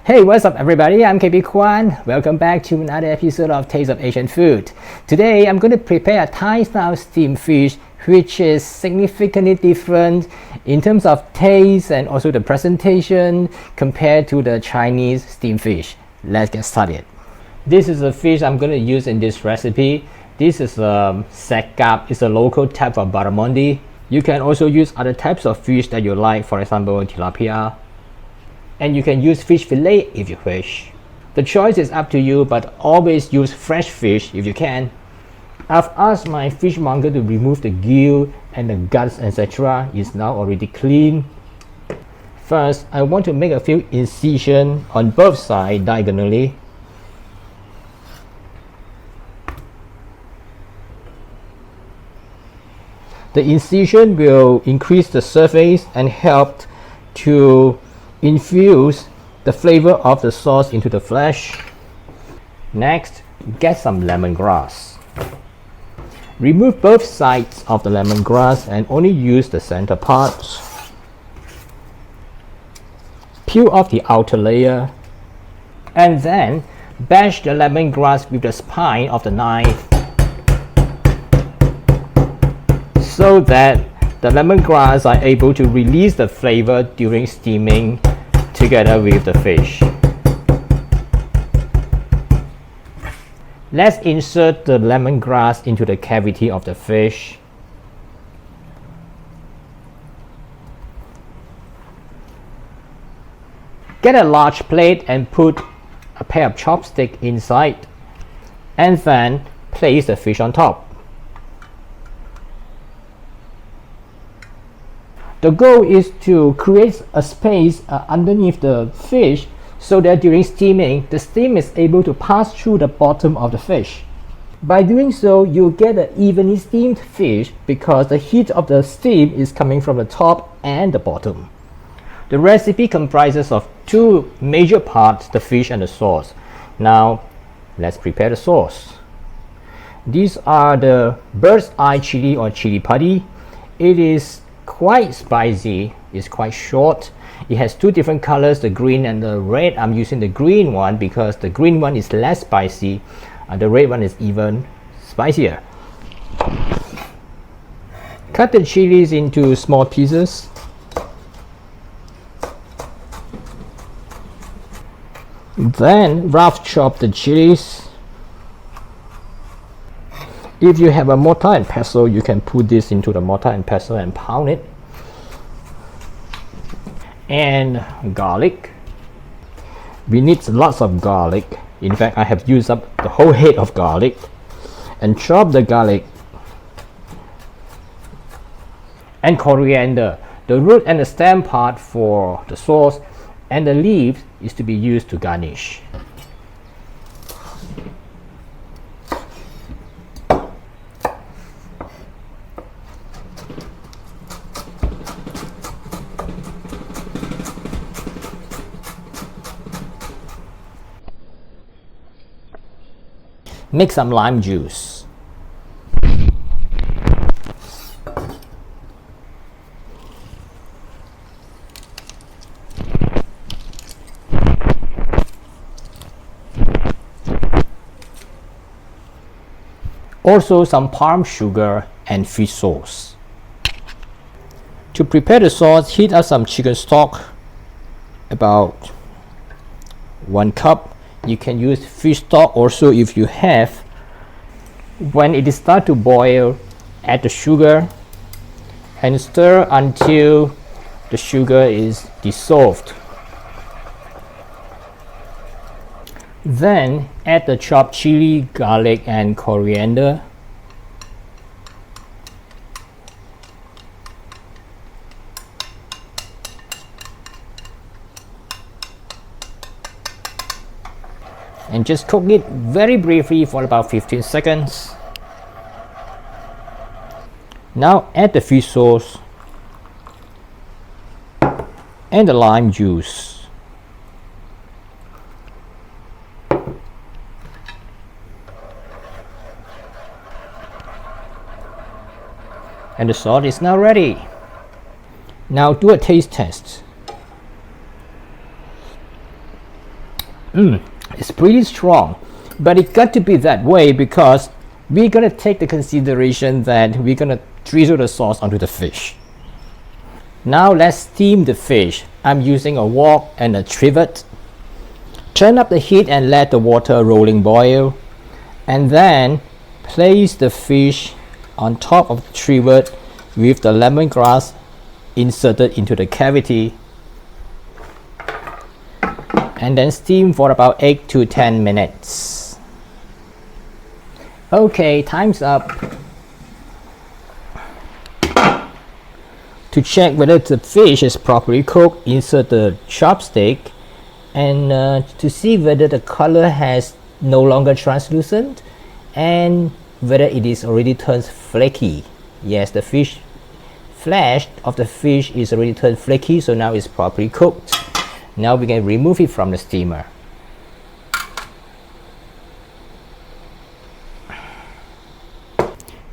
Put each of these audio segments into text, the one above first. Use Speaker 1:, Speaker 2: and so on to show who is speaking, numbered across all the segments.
Speaker 1: Hey, what's up everybody? I'm KB Kwan. Welcome back to another episode of Taste of Asian Food. Today I'm going to prepare a Thai-style steamed fish which is significantly different in terms of taste and also the presentation compared to the Chinese steamed fish. Let's get started. This is a fish I'm going to use in this recipe. This is a sakap. It's a local type of barramundi. You can also use other types of fish that you like, for example tilapia. And you can use fish fillet if you wish. The choice is up to you, but always use fresh fish if you can. I've asked my fishmonger to remove the gill and the guts, etc. It's now already clean. First, I want to make a few incisions on both sides diagonally. The incision will increase the surface and help to infuse the flavor of the sauce into the flesh. Next, get some lemongrass. Remove both sides of the lemongrass and only use the center part. Peel off the outer layer and then bash the lemongrass with the spine of the knife so that the lemongrass are able to release the flavor during steaming together with the fish. Let's insert the lemongrass into the cavity of the fish. Get a large plate and put a pair of chopsticks inside, and then place the fish on top. The goal is to create a space underneath the fish so that during steaming, the steam is able to pass through the bottom of the fish. By doing so, you get an evenly steamed fish because the heat of the steam is coming from the top and the bottom. The recipe comprises of two major parts, the fish and the sauce. Now, let's prepare the sauce. These are the bird's eye chili or chili padi. It is quite spicy. It's quite short. It has two different colors, the green and the red. I'm using the green one because the green one is less spicy. The red one is even spicier. Cut the chilies into small pieces. Then rough chop the chilies. If you have a mortar and pestle, you can put this into the mortar and pestle and pound it. And garlic. We need lots of garlic. In fact, I have used up the whole head of garlic. And chop the garlic. And coriander. The root and the stem part for the sauce, and the leaves is to be used to garnish. Mix some lime juice. Also some palm sugar and fish sauce. To prepare the sauce, heat up some chicken stock, about 1 cup. You can use fish stock also if you have. When it starts to boil, add the sugar and stir until the sugar is dissolved. Then add the chopped chili, garlic and coriander. And just cook it very briefly for about 15 seconds. Now add the fish sauce and the lime juice. And the sauce is now ready. Now do a taste test. It's pretty strong, but it got to be that way because we're gonna take the consideration that we're gonna drizzle the sauce onto the fish. Now let's steam the fish. I'm using a wok and a trivet. Turn up the heat and let the water rolling boil, and then place the fish on top of the trivet with the lemongrass inserted into the cavity, and then steam for about 8 to 10 minutes. Okay, time's up. To check whether the fish is properly cooked, insert the chopstick, and to see whether the color has no longer translucent and whether it is already turned flaky. Yes, the flesh of the fish is already turned flaky, so now it's properly cooked. Now we can remove it from the steamer.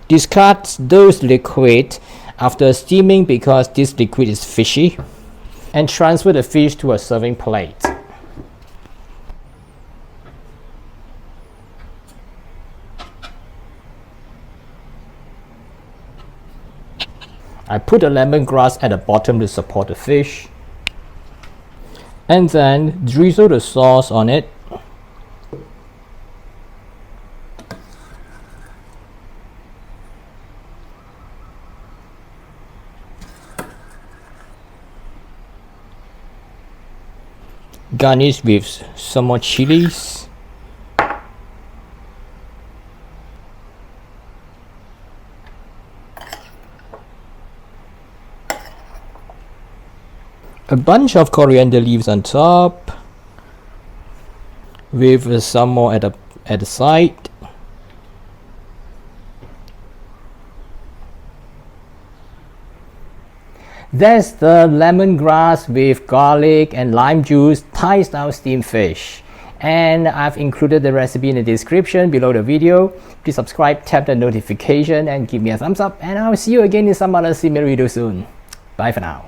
Speaker 1: Discard those liquid after steaming because this liquid is fishy, and transfer the fish to a serving plate. I put the lemongrass at the bottom to support the fish, and then drizzle the sauce on it. Garnish with some more chilies. A bunch of coriander leaves on top, with some more at the side. That's the lemongrass with garlic and lime juice Thai style steamed fish, and I've included the recipe in the description below the video. Please subscribe, tap the notification, and give me a thumbs up, and I'll see you again in some other similar video soon. Bye for now.